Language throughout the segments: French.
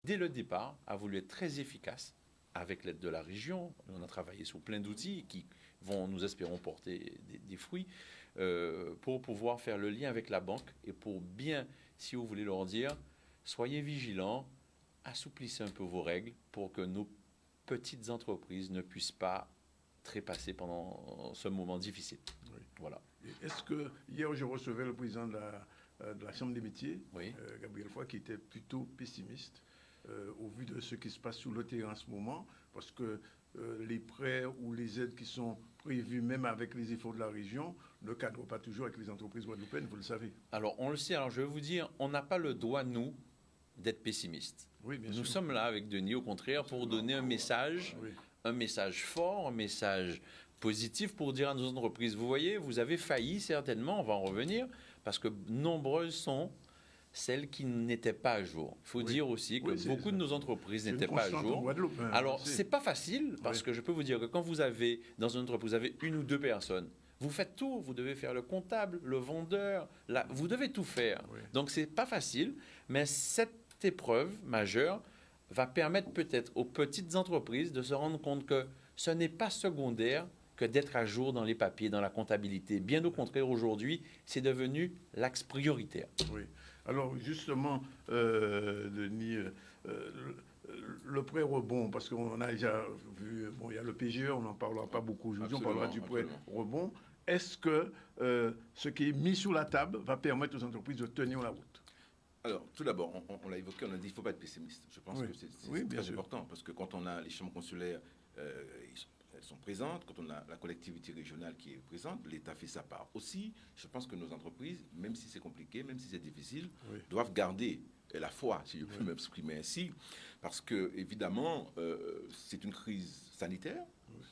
dès le départ, a voulu être très efficace avec l'aide de la région. On a travaillé sur plein d'outils qui vont, nous espérons, porter des fruits pour pouvoir faire le lien avec la banque et pour bien, si vous voulez leur dire, soyez vigilants, assouplissez un peu vos règles pour que nos petites entreprises ne puissent pas trépasser pendant ce moment difficile. Oui. Voilà. Est-ce que hier, je recevais le président de la Chambre des métiers, Oui. Gabriel Foy, qui était plutôt pessimiste au vu de ce qui se passe sur le terrain en ce moment, parce que les prêts ou les aides qui sont prévues, même avec les efforts de la région, ne cadrent pas toujours avec les entreprises guadeloupéennes, vous le savez. Alors, on le sait. Alors, je vais vous dire, on n'a pas le droit, nous, d'être pessimiste. Oui, bien Nous sûr. sommes là avec Denis, au contraire, pour donner un message, Oui. un message fort, un message positif pour dire à nos entreprises, vous voyez, vous avez failli certainement, on va en revenir, parce que nombreuses sont celles qui n'étaient pas à jour. Il faut dire aussi que beaucoup de nos entreprises n'étaient pas à jour. Alors, c'est pas facile, parce que je peux vous dire que quand vous avez, dans une entreprise, vous avez une ou deux personnes, vous faites tout, vous devez faire le comptable, le vendeur, vous devez tout faire. Oui. Donc, c'est pas facile, mais cette épreuve majeure va permettre peut-être aux petites entreprises de se rendre compte que ce n'est pas secondaire que d'être à jour dans les papiers, dans la comptabilité. Bien au contraire, aujourd'hui, c'est devenu l'axe prioritaire. Oui. Alors, justement, Denis, le prêt rebond, parce qu'on a déjà vu, bon, il y a le PGE, on n'en parlera pas beaucoup aujourd'hui, on parlera du prêt rebond. Est-ce que ce qui est mis sur la table va permettre aux entreprises de tenir la route? Alors, tout d'abord, on l'a évoqué, on a dit qu'il ne faut pas être pessimiste. Je pense que c'est très important, parce que quand on a les chambres consulaires, elles sont présentes, quand on a la collectivité régionale qui est présente, l'État fait sa part aussi. Je pense que nos entreprises, même si c'est compliqué, même si c'est difficile, doivent garder la foi, si je peux m'exprimer ainsi, parce que, évidemment, c'est une crise sanitaire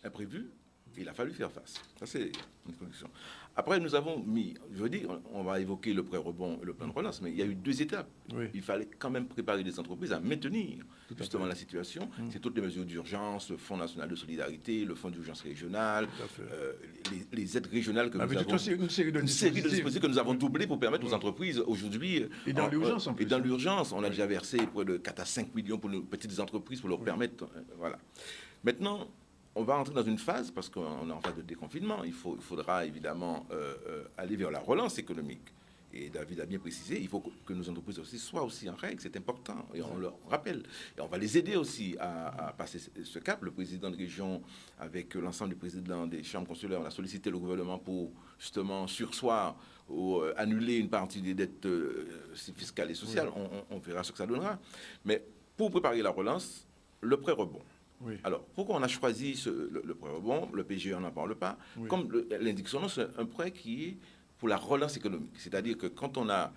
imprévue. Il a fallu faire face. Ça, c'est une condition. Après, nous avons mis, je veux dire, on va évoquer le prêt-rebond et le plan de relance, mais il y a eu deux étapes. Oui. Il fallait quand même préparer les entreprises à maintenir justement la situation. C'est toutes les mesures d'urgence, le Fonds national de solidarité, le Fonds d'urgence régional, les aides régionales que nous avons. Une série de dispositifs que nous avons doublés pour permettre aux entreprises aujourd'hui. Et dans l'urgence, en plus. Et dans l'urgence, on a déjà versé près de 4 à 5 millions pour nos petites entreprises pour leur permettre. Voilà. Maintenant, on va entrer dans une phase, parce qu'on est en phase de déconfinement, il faudra évidemment aller vers la relance économique. Et David a bien précisé, il faut que nos entreprises aussi soient aussi en règle, c'est important, et on leur rappelle. Et on va les aider aussi à passer ce cap. Le président de région, avec l'ensemble des présidents des chambres consulaires, on a sollicité le gouvernement pour justement surseoir ou annuler une partie des dettes fiscales et sociales. On verra ce que ça donnera. Mais pour préparer la relance, le prêt rebond. Oui. Alors, pourquoi on a choisi le prêt rebond? Le PGE, on n'en parle pas. Oui. Comme l'indique son nom, c'est un prêt qui est pour la relance économique. C'est-à-dire que quand on a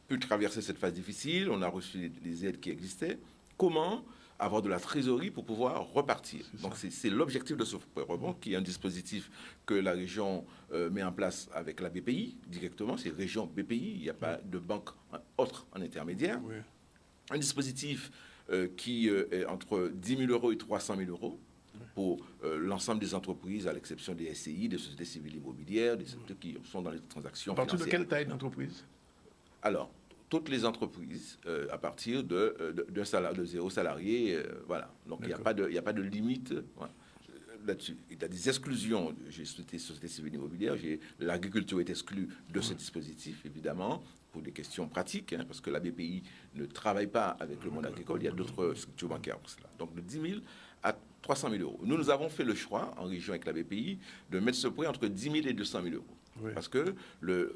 pu traverser cette phase difficile, on a reçu les aides qui existaient, comment avoir de la trésorerie pour pouvoir repartir? Donc, c'est l'objectif de ce prêt rebond, qui est un dispositif que la région met en place avec la BPI, directement. C'est région BPI, il n'y a pas de banque autre en intermédiaire. Oui. Un dispositif qui est entre 10 000 euros et 300 000 euros pour l'ensemble des entreprises, à l'exception des SCI, des sociétés civiles immobilières, des sociétés qui sont dans les transactions financières. À partir de quelle taille d'entreprise? Alors, toutes les entreprises, à partir de 0 salarié, voilà. Donc, il n'y a pas de limite. Voilà. Là-dessus. Il y a des exclusions. J'ai cité société civile immobilière, l'agriculture est exclue de ce dispositif, évidemment, pour des questions pratiques, parce que la BPI ne travaille pas avec le monde agricole, il y a d'autres structures bancaires pour cela. Donc de 10 000 à 300 000 euros. Nous avons fait le choix, en région avec la BPI, de mettre ce prêt entre 10 000 et 200 000 euros. Oui. Parce que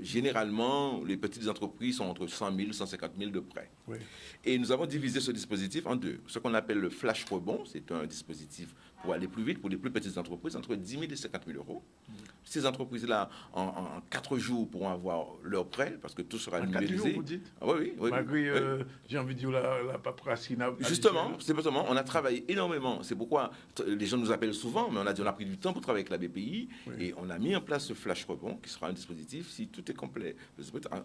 généralement, les petites entreprises sont entre 100 000 et 150 000 de prêts. Oui. Et nous avons divisé ce dispositif en deux. Ce qu'on appelle le flash rebond, c'est un dispositif pour aller plus vite pour les plus petites entreprises, entre 10 000 et 50 000 euros. Ces entreprises-là, en 4 jours, pourront avoir leur prêt, parce que tout sera numérisé. 4 jours, vous dites? Oui. Malgré, j'ai envie de dire, la paperasse. Justement, on a travaillé énormément. C'est pourquoi les gens nous appellent souvent, mais on a pris du temps pour travailler avec la BPI, et on a mis en place ce flash rebond, qui sera un dispositif, si tout est complet,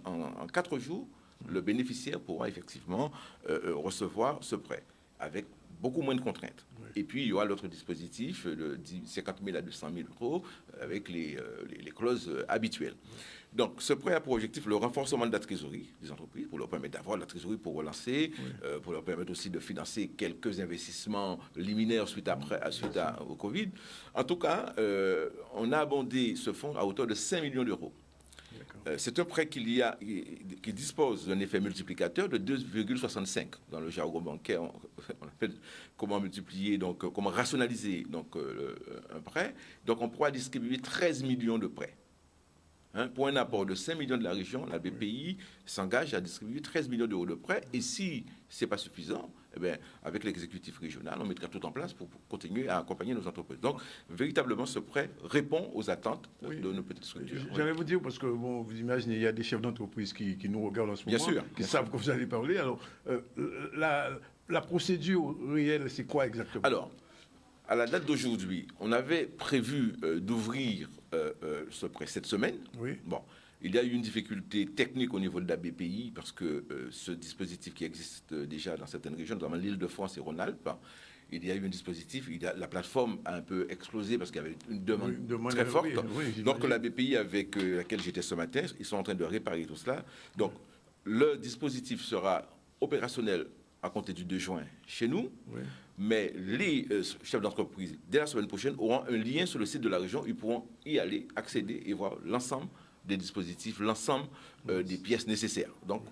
en 4 jours, le bénéficiaire pourra effectivement recevoir ce prêt, avec beaucoup moins de contraintes. Et puis, il y aura l'autre dispositif, de 50 000 à 200 000 euros, avec les clauses habituelles. Donc, ce prêt a pour objectif le renforcement de la trésorerie des entreprises, pour leur permettre d'avoir de la trésorerie pour relancer, pour leur permettre aussi de financer quelques investissements liminaires suite au Covid. En tout cas, on a abondé ce fonds à hauteur de 5 millions d'euros. C'est un prêt qui dispose d'un effet multiplicateur de 2,65. Dans le jargon bancaire, on appelle comment multiplier, donc comment rationaliser un prêt. Donc on pourra distribuer 13 millions de prêts. Pour un apport de 5 millions de la région, la BPI s'engage à distribuer 13 millions d'euros de prêts. Et si ce n'est pas suffisant, eh bien, avec l'exécutif régional, on mettra tout en place pour continuer à accompagner nos entreprises. Donc, véritablement, ce prêt répond aux attentes de nos petites structures. J'allais vous dire, parce que vous imaginez, il y a des chefs d'entreprise qui nous regardent en ce moment, qui savent que vous allez parler. Alors, la procédure réelle, c'est quoi exactement? Alors, à la date d'aujourd'hui, on avait prévu d'ouvrir ce prêt cette semaine. Oui. Bon, il y a eu une difficulté technique au niveau de la BPI parce que ce dispositif qui existe déjà dans certaines régions, notamment l'Île-de-France et Rhône-Alpes, il y a eu un dispositif, la plateforme a un peu explosé parce qu'il y avait une demande très forte. Donc la BPI avec laquelle j'étais ce matin, ils sont en train de réparer tout cela. Donc le dispositif sera opérationnel à compter du 2 juin chez nous. Oui. Mais les chefs d'entreprise, dès la semaine prochaine, auront un lien sur le site de la région. Ils pourront y aller, accéder et voir l'ensemble des dispositifs, l'ensemble des pièces nécessaires. Donc,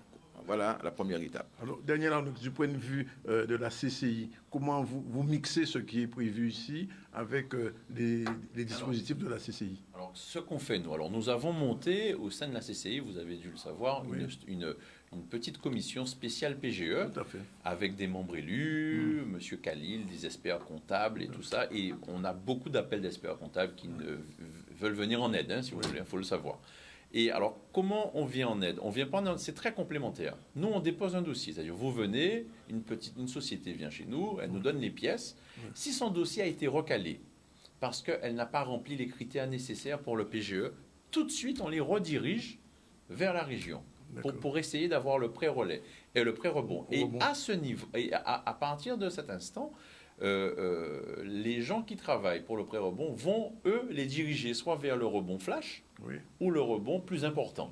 voilà la première étape. Alors, Daniel Arnaud, du point de vue de la CCI, comment vous mixez ce qui est prévu ici avec les dispositifs de la CCI? Alors, ce qu'on fait, nous avons monté au sein de la CCI, vous avez dû le savoir, une petite commission spéciale PGE, tout à fait, avec des membres élus, M. Khalil, des experts comptables et tout ça. Et on a beaucoup d'appels d'experts comptables qui veulent venir en aide, si vous voulez, il faut le savoir. Et alors, comment on vient en aide? On vient pas en aide, c'est très complémentaire. Nous, on dépose un dossier, c'est-à-dire vous venez, une société vient chez nous, elle nous donne les pièces. Si son dossier a été recalé parce qu'elle n'a pas rempli les critères nécessaires pour le PGE, tout de suite, on les redirige vers la région pour essayer d'avoir le pré-relais et le pré-rebond. Et à ce niveau, et à partir de cet instant, les gens qui travaillent pour le pré-rebond vont, eux, les diriger soit vers le rebond flash ou le rebond plus important.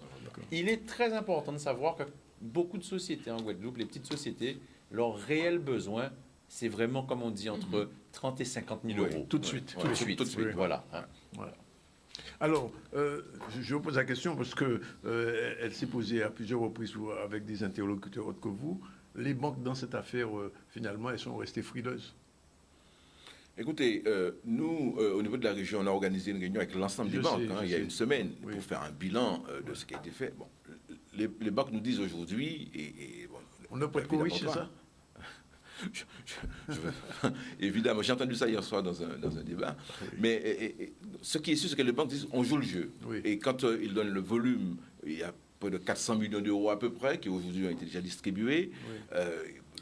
Il est très important de savoir que beaucoup de sociétés en Guadeloupe, les petites sociétés, leur réel besoin, c'est vraiment, comme on dit, entre 30 et 50 000 euros. Tout de suite. Tout de suite. Voilà. Voilà. Alors, je vous pose la question parce qu'elle s'est posée à plusieurs reprises avec des interlocuteurs autres que vous. Les banques dans cette affaire, finalement, elles sont restées frileuses. Écoutez, nous, au niveau de la région, on a organisé une réunion avec l'ensemble des banques il y a une semaine pour faire un bilan de ce qui a été fait. Bon, les banques nous disent aujourd'hui... on ne peut pas corriger, c'est ça? Évidemment, j'ai entendu ça hier soir dans un débat. Mais ce qui est sûr, c'est que les banques disent on joue le jeu. Et quand ils donnent le volume, il y a près de 400 millions d'euros à peu près qui aujourd'hui ont été déjà distribués.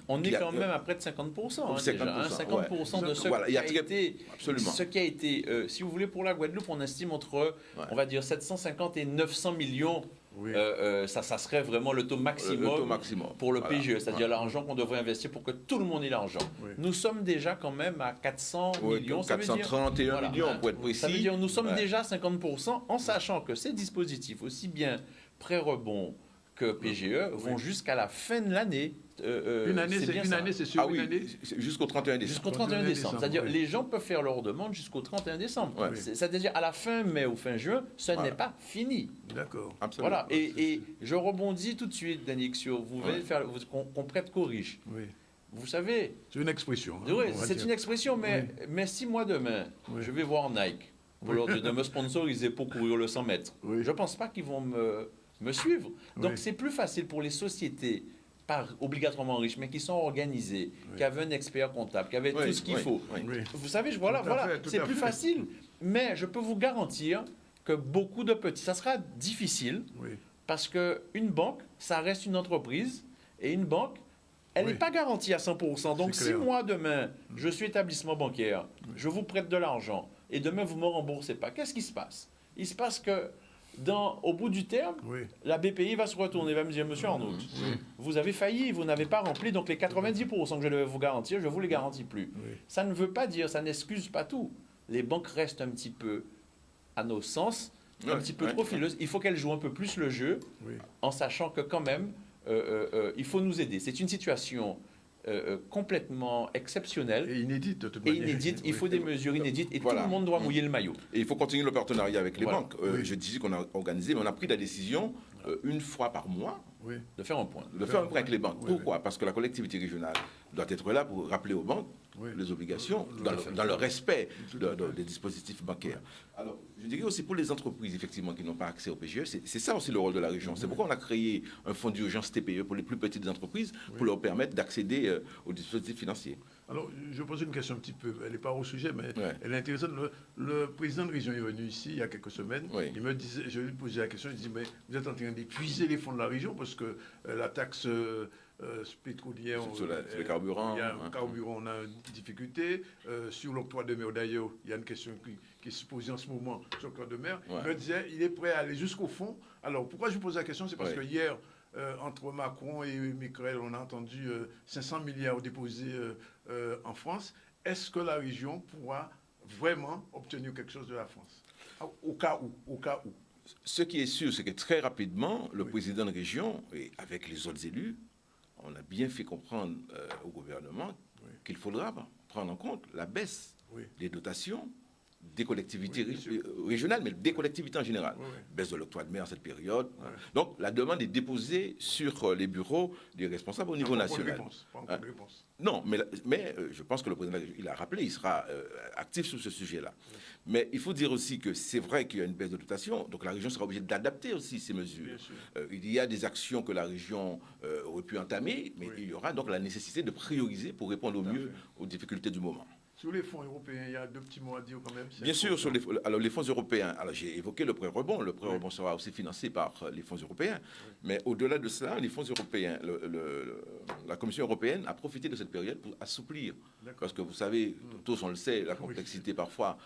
On est quand même à près de 50%. 50% de ce qui a été, si vous voulez, pour la Guadeloupe, on estime entre, on va dire, 750 et 900 millions. Ça serait vraiment le taux maximum, pour le PGE, c'est-à-dire l'argent qu'on devrait investir pour que tout le monde ait l'argent. Nous sommes déjà quand même à 400 millions. 431 millions pour être précis. Ça veut dire nous sommes déjà à 50% en sachant que ces dispositifs, aussi bien pré-rebond que PGE, vont jusqu'à la fin de l'année. Une année, c'est sûr. Une année, jusqu'au 31 décembre. Jusqu'au 31 décembre. C'est-à-dire les gens peuvent faire leur demande jusqu'au 31 décembre. C'est-à-dire à la fin mai ou fin juin, ce n'est pas fini. D'accord. Voilà. Et je rebondis tout de suite, Daniel, sur vous venez de faire qu'on prête corrige. Vous savez. C'est une expression. C'est une expression, mais si moi demain, je vais voir Nike pour leur dire de me sponsoriser pour courir le 100 mètres, je ne pense pas qu'ils vont me suivre. Donc c'est plus facile pour les sociétés, pas obligatoirement riches, mais qui sont organisées, qui avaient un expert comptable, qui avaient tout ce qu'il faut. Vous savez, voilà, c'est plus facile. Mais je peux vous garantir que beaucoup de petits, ça sera difficile, parce qu'une banque, ça reste une entreprise, et une banque, elle n'est pas garantie à 100%. Donc si moi, demain, je suis établissement bancaire, je vous prête de l'argent, et demain, vous ne me remboursez pas, qu'est-ce qui se passe? Il se passe que au bout du terme, la BPI va se retourner, va me dire, monsieur Arnaud, vous avez failli, vous n'avez pas rempli, donc les 90% que je devais vous garantir, je ne vous les garantis plus. Ça ne veut pas dire, ça n'excuse pas tout. Les banques restent un petit peu, à nos sens, un petit peu trop fileuses. Il faut qu'elles jouent un peu plus le jeu, en sachant que quand même, il faut nous aider. C'est une situation complètement exceptionnelle. Et inédite, de toute manière. Il faut des mesures inédites et tout le monde doit mouiller le maillot. Et il faut continuer le partenariat avec les banques. Je disais qu'on a organisé, mais on a pris la décision une fois par mois de faire un point. De faire un point avec les banques. Pourquoi? Parce que la collectivité régionale doit être là pour rappeler aux banques les obligations dans le respect des dispositifs bancaires. Alors, je dirais aussi pour les entreprises, effectivement, qui n'ont pas accès au PGE, c'est ça aussi le rôle de la région. C'est pourquoi on a créé un fonds d'urgence TPE pour les plus petites entreprises, pour leur permettre d'accéder aux dispositifs financiers. Alors, je pose une question un petit peu, elle n'est pas au sujet, mais elle est intéressante. Le président de région est venu ici il y a quelques semaines. Il me disait, je lui posais la question, il dit, mais vous êtes en train d'épuiser les fonds de la région parce que la taxe pétrolière, sur les carburants, il y a un carburant, on a une difficulté. Sur l'octroi de mer, d'ailleurs, il y a une question qui est se posée en ce moment sur l'octroi de mer. Il me disait, il est prêt à aller jusqu'au fond. Alors, pourquoi je vous pose la question? C'est parce que hier, entre Macron et Micrel, on a entendu 500 milliards déposés en France. Est-ce que la région pourra vraiment obtenir quelque chose de la France? Au cas où. Ce qui est sûr, c'est que très rapidement, le président de région, et avec les autres élus, on a bien fait comprendre au gouvernement qu'il faudra prendre en compte la baisse des dotations des collectivités régionales, mais des collectivités en général. Baisse de l'octroi de mer en cette période. Donc, la demande est déposée sur les bureaux des responsables au niveau national. Pas encore de réponse. Non, mais je pense que le président, il a rappelé, il sera actif sur ce sujet-là. Mais il faut dire aussi que c'est vrai qu'il y a une baisse de dotation, donc la région sera obligée d'adapter aussi ces mesures. Il y a des actions que la région aurait pu entamer, mais il y aura donc la nécessité de prioriser pour répondre au mieux aux difficultés du moment. Sur les fonds européens, il y a 2 petits mots à dire quand même. Bien sûr, sur les fonds européens. Alors, j'ai évoqué le prêt rebond. Le prêt rebond sera aussi financé par les fonds européens. Mais au-delà de cela, les fonds européens, la Commission européenne a profité de cette période pour assouplir. Parce que vous savez, tous on le sait, la complexité parfois.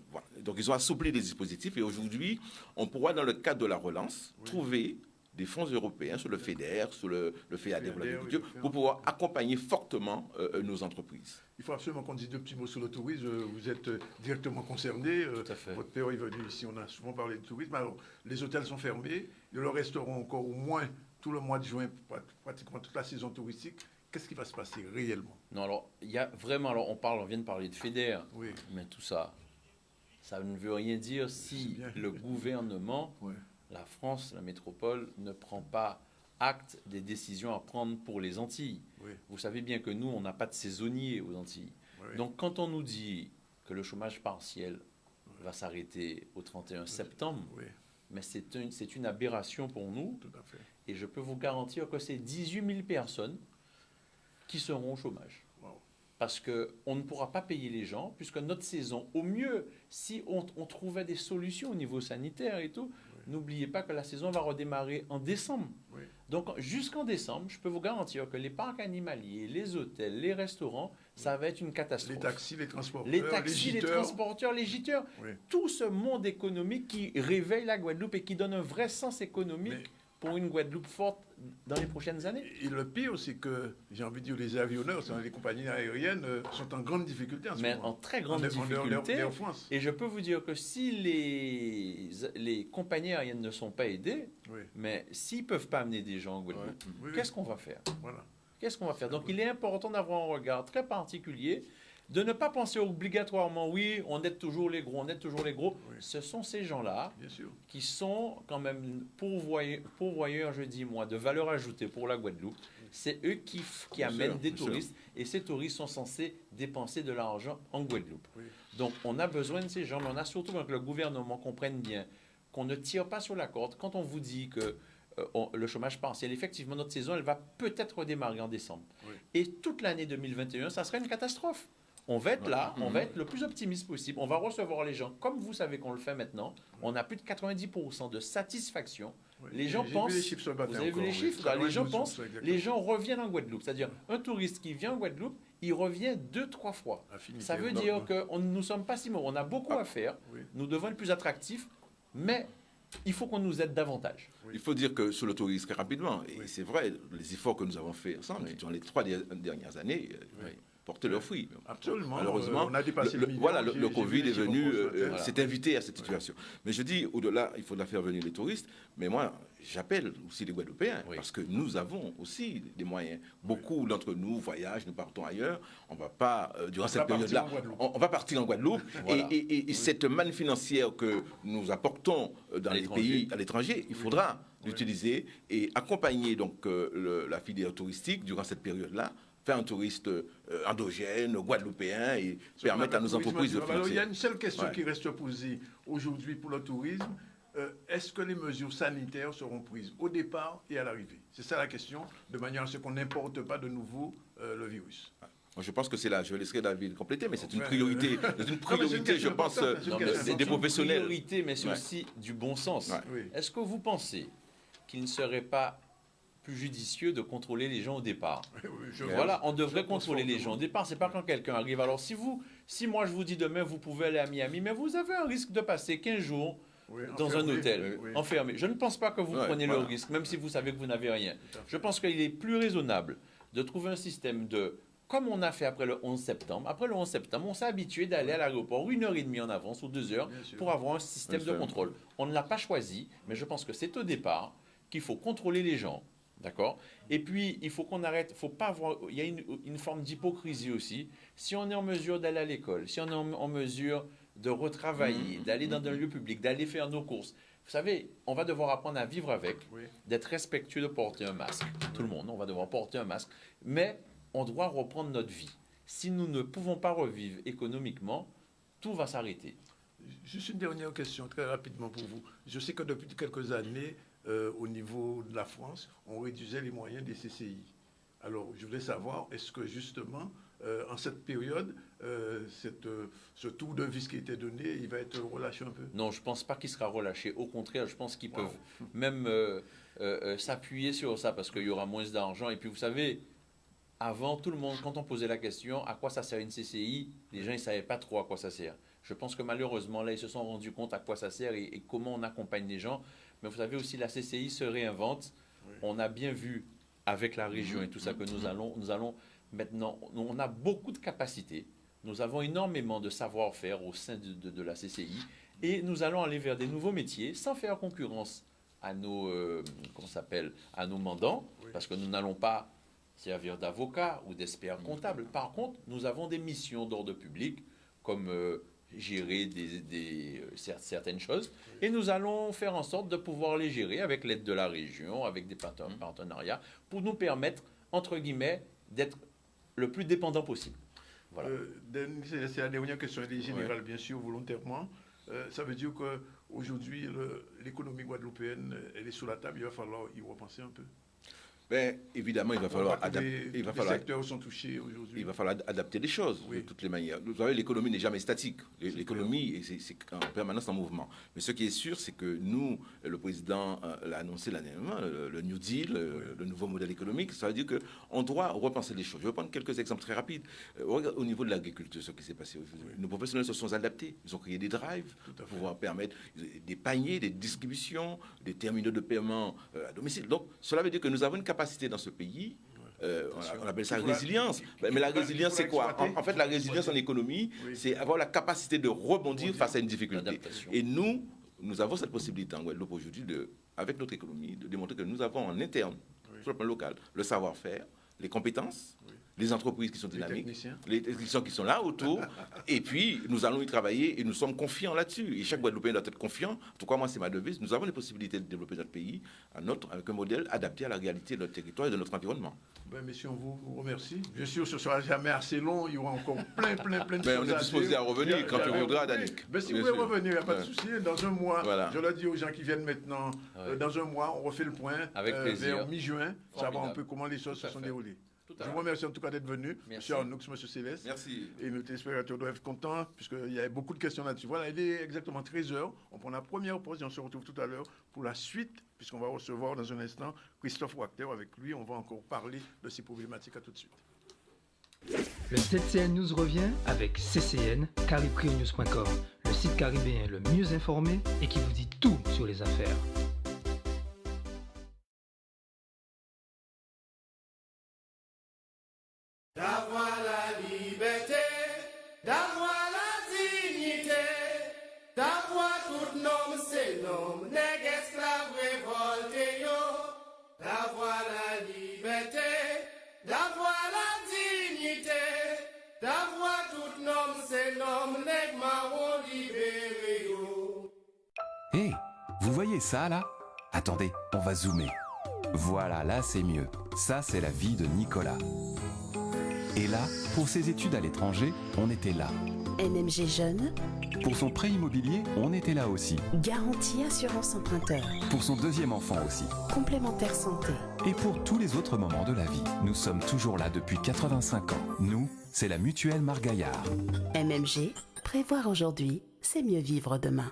Voilà. Donc, ils ont assoupli les dispositifs. Et aujourd'hui, on pourra, dans le cadre de la relance, trouver des fonds européens sur le FEDER, sur le FEAD pour l'agriculture, pour pouvoir accompagner fortement nos entreprises. Il faut absolument qu'on dise 2 petits mots sur le tourisme. Vous êtes directement concerné. Votre père est venu ici, on a souvent parlé de tourisme. Alors, les hôtels sont fermés. Ils le resteront encore au moins tout le mois de juin, pratiquement toute la saison touristique. Qu'est-ce qui va se passer réellement? Non, alors, il y a vraiment... Alors, on vient de parler de FEDER, mais tout ça, ça ne veut rien dire si le gouvernement... La France, la métropole, ne prend pas acte des décisions à prendre pour les Antilles. Vous savez bien que nous, on n'a pas de saisonniers aux Antilles. Donc, quand on nous dit que le chômage partiel va s'arrêter au 31 septembre, mais c'est une aberration pour nous. Tout à fait. Et je peux vous garantir que c'est 18 000 personnes qui seront au chômage. Parce qu'on ne pourra pas payer les gens, puisque notre saison, au mieux, si on trouvait des solutions au niveau sanitaire et tout, n'oubliez pas que la saison va redémarrer en décembre. Donc, jusqu'en décembre, je peux vous garantir que les parcs animaliers, les hôtels, les restaurants, ça va être une catastrophe. Les taxis, les transporteurs, les transporteurs, les gîteurs, tout ce monde économique qui réveille la Guadeloupe et qui donne un vrai sens économique pour une Guadeloupe forte dans les prochaines années. Et le pire, c'est que, j'ai envie de dire, les avionneurs, les compagnies aériennes sont en grande difficulté en ce moment. En très grande difficulté. Et je peux vous dire que si les compagnies aériennes ne sont pas aidées, mais s'ils ne peuvent pas amener des gens en Guadeloupe, qu'est-ce qu'on va faire? Qu'est-ce qu'on va faire? Donc, il est important d'avoir un regard très particulier, de ne pas penser obligatoirement, oui, on aide toujours les gros, on aide toujours les gros. Ce sont ces gens-là qui sont quand même pourvoyeurs, je dis moi, de valeur ajoutée pour la Guadeloupe. C'est eux qui amènent des touristes et ces touristes sont censés dépenser de l'argent en Guadeloupe. Donc, on a besoin de ces gens, mais on a surtout besoin que le gouvernement comprenne bien qu'on ne tire pas sur la corde. Quand on vous dit que le chômage partiel, effectivement, notre saison, elle va peut-être redémarrer en décembre. Et toute l'année 2021, ça sera une catastrophe. On va être là, on va être le plus optimiste possible. On va recevoir les gens comme vous savez qu'on le fait maintenant. On a plus de 90% de satisfaction. Les gens pensent... Vous avez vu les chiffres? Les gens pensent... Les gens reviennent en Guadeloupe. C'est-à-dire, un touriste qui vient en Guadeloupe, il revient 2-3 fois. Ça veut dire que nous ne sommes pas si mauvais. On a beaucoup à faire. Nous devons être plus attractifs. Mais il faut qu'on nous aide davantage. Il faut dire que sur le tourisme, très rapidement, et c'est vrai, les efforts que nous avons faits ensemble dans les 3 dernières années portent leurs fruits. Absolument. Malheureusement, on a dépassé le million. le Covid est venu, Voilà. s'est invité à cette situation. Mais je dis, au-delà, il faudra faire venir les touristes. Mais moi, j'appelle aussi les Guadeloupéens, parce que nous avons aussi des moyens. Beaucoup d'entre nous voyagent, nous partons ailleurs. On ne va pas, durant cette période-là, on va partir en Guadeloupe. Voilà. Et cette manne financière que nous apportons dans les pays à l'étranger, il faudra l'utiliser et accompagner donc la filière touristique durant cette période-là, faire un touriste endogène, guadeloupéen et permettre à nos entreprises de financer. Il y a une seule question qui reste posée aujourd'hui pour le tourisme. Est-ce que les mesures sanitaires seront prises au départ et à l'arrivée? C'est ça la question, de manière à ce qu'on n'importe pas de nouveau le virus. Je pense que c'est là, je laisserai David compléter, mais c'est une priorité, je pense, des professionnels. C'est une priorité, mais c'est aussi du bon sens. Est-ce que vous pensez qu'il ne serait pas plus judicieux de contrôler les gens au départ? Voilà, on devrait contrôler les gens au départ. C'est pas quand quelqu'un arrive. Alors si moi je vous dis demain vous pouvez aller à Miami, mais vous avez un risque de passer 15 jours dans un hôtel enfermé. Je ne pense pas que vous preniez le risque, même si vous savez que vous n'avez rien. Je pense qu'il est plus raisonnable de trouver un système comme on a fait après le 11 septembre. Après le 11 septembre, on s'est habitué d'aller à l'aéroport 1h30 en avance ou 2 heures pour avoir un système de contrôle. On ne l'a pas choisi, mais je pense que c'est au départ qu'il faut contrôler les gens. D'accord? Et puis, il faut qu'on arrête, faut pas avoir, il y a une forme d'hypocrisie aussi. Si on est en mesure d'aller à l'école, si on est en mesure de retravailler, d'aller dans un lieu public, d'aller faire nos courses, vous savez, on va devoir apprendre à vivre avec, d'être respectueux, de porter un masque. Tout le monde, on va devoir porter un masque. Mais on doit reprendre notre vie. Si nous ne pouvons pas revivre économiquement, tout va s'arrêter. Juste une dernière question, très rapidement pour vous. Je sais que depuis quelques années, au niveau de la France, on réduisait les moyens des CCI. Alors, je voulais savoir, est-ce que justement, en cette période, ce tour de vis qui était donné, il va être relâché un peu? Non, je ne pense pas qu'il sera relâché. Au contraire, je pense qu'ils peuvent même s'appuyer sur ça parce qu'il y aura moins d'argent. Et puis, vous savez, avant, tout le monde, quand on posait la question, à quoi ça sert une CCI, les gens ne savaient pas trop à quoi ça sert. Je pense que malheureusement, là, ils se sont rendus compte à quoi ça sert et comment on accompagne les gens. Mais vous savez aussi, la CCI se réinvente. On a bien vu avec la région et tout ça que nous allons maintenant, on a beaucoup de capacités. Nous avons énormément de savoir-faire au sein de la CCI et nous allons aller vers des nouveaux métiers sans faire concurrence à nos, à nos mandants, parce que nous n'allons pas servir d'avocat ou d'expert comptable. Par contre, nous avons des missions d'ordre public comme gérer certaines choses et nous allons faire en sorte de pouvoir les gérer avec l'aide de la région, avec des partenariats pour nous permettre, entre guillemets, d'être le plus dépendant possible. Voilà. C'est la dernière question, elle est générale, bien sûr, volontairement. Ça veut dire qu'aujourd'hui, l'économie guadeloupéenne, elle est sur la table, il va falloir y repenser un peu. Ben, évidemment, il va falloir adapter. Les secteurs sont touchés aujourd'hui. Il va falloir adapter les choses de toutes les manières. Vous savez, l'économie n'est jamais statique. L'économie, c'est en permanence en mouvement. Mais ce qui est sûr, c'est que nous, le président l'a annoncé l'année dernière, le New Deal, le nouveau modèle économique, ça veut dire qu'on doit repenser les choses. Je vais prendre quelques exemples très rapides. Au niveau de l'agriculture, ce qui s'est passé aujourd'hui, nos professionnels se sont adaptés. Ils ont créé des drives pour pouvoir permettre des paniers, des distributions, des terminaux de paiement à domicile. Donc, cela veut dire que nous avons une capacité dans ce pays, on appelle ça résilience. Mais la résilience, c'est quoi? En fait, la résilience en économie, c'est avoir la capacité de rebondir face à une difficulté. Et nous avons cette possibilité en Guadeloupe aujourd'hui, avec notre économie, de démontrer que nous avons en interne, sur le plan local, le savoir-faire, les compétences, les entreprises qui sont dynamiques, les techniciens qui sont là autour, et puis nous allons y travailler et nous sommes confiants là-dessus. Et chaque Guadeloupéen doit être confiant. En tout cas, moi, c'est ma devise. Nous avons les possibilités de développer notre pays avec un modèle adapté à la réalité de notre territoire et de notre environnement. Ben, messieurs, on vous remercie. Bien sûr, ce ne sera jamais assez long. Il y aura encore plein de choses. On est disposé à revenir quand tu voudras, Danick. Ben, si vous voulez revenir, il n'y a pas de souci. Dans un mois, je le dis aux gens qui viennent maintenant, dans un mois, on refait le point. Avec plaisir. Vers mi-juin, savoir un peu comment les choses se sont déroulées. Je vous remercie en tout cas d'être venu, M. Arnoux, M. Céleste. Merci. Et nos téléspectateurs doivent être contents, puisqu'il y avait beaucoup de questions là-dessus. Voilà, il est exactement 13h. On prend la première pause et on se retrouve tout à l'heure pour la suite, puisqu'on va recevoir dans un instant Christophe Wachter. Avec lui, on va encore parler de ces problématiques. À tout de suite. Le CCN News revient avec CCN, cariprionews.com. Le site caribéen le mieux informé et qui vous dit tout sur les affaires. D'avoir la liberté, d'avoir la dignité, d'avoir tout nom, c'est nom, nèg esclave révolté yo. D'avoir la liberté, d'avoir la dignité, d'avoir tout nom, c'est nom, nèg marron libéré yo. Hé, vous voyez ça là? Attendez, on va zoomer. Voilà, là c'est mieux. Ça c'est la vie de Nicolas. Et là, pour ses études à l'étranger, on était là. NMG Jeune. Pour son prêt immobilier, on était là aussi. Garantie assurance emprunteur. Pour son deuxième enfant aussi. Complémentaire santé. Et pour tous les autres moments de la vie. Nous sommes toujours là depuis 85 ans. Nous, c'est la Mutuelle Margaillard. MMG, prévoir aujourd'hui, c'est mieux vivre demain.